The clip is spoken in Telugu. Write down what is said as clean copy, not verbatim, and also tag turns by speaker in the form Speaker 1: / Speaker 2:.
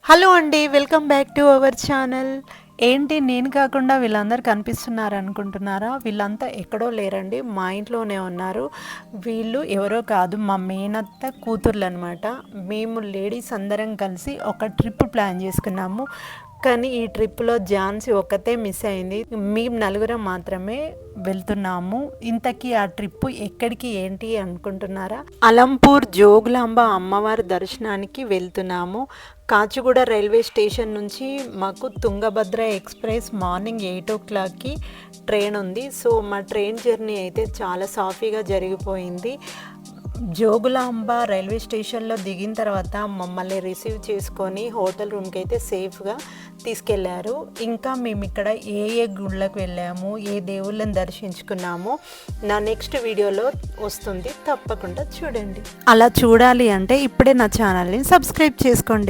Speaker 1: హలో అండి, welcome back to our channel. ఏంటి నేను కాకుండా వీళ్ళందరూ కనిపిస్తున్నారు అనుకుంటున్నారా? వీళ్ళంతా ఎక్కడో లేరండి, మా ఇంట్లోనే ఉన్నారు. వీళ్ళు ఎవరో కాదు, మా మేనత్త కూతుర్లు అనమాట. మేము లేడీస్ అందరం కలిసి ఒక ట్రిప్ ప్లాన్ చేసుకున్నాము. కానీ ఈ ట్రిప్లో ఝాన్సీ ఒక్కతే మిస్ అయింది. మేము నలుగురం మాత్రమే వెళ్తున్నాము. ఇంతకీ ఆ ట్రిప్ ఎక్కడికి ఏంటి అనుకుంటున్నారా? అలంపూర్ జోగులాంబ అమ్మవారి దర్శనానికి వెళ్తున్నాము. కాచిగూడ రైల్వే స్టేషన్ నుంచి మాకు తుంగభద్ర ఎక్స్ప్రెస్ మార్నింగ్ 8 o'clockకి ట్రైన్ ఉంది. సో మా ట్రైన్ జర్నీ అయితే చాలా సాఫీగా జరిగిపోయింది. జోగులాంబ రైల్వే స్టేషన్లో దిగిన తర్వాత మమ్మల్ని రిసీవ్ చేసుకొని హోటల్ రూమ్కి అయితే సేఫ్గా తీసుకెళ్లారు. ఇంకా మేము ఇక్కడ ఏ ఏ గుళ్ళకు వెళ్ళాము, ఏ దేవుళ్ళని దర్శించుకున్నామో నా నెక్స్ట్ వీడియోలో వస్తుంది, తప్పకుండా చూడండి. అలా చూడాలి అంటే ఇప్పుడే నా ఛానల్ని సబ్స్క్రైబ్ చేసుకోండి.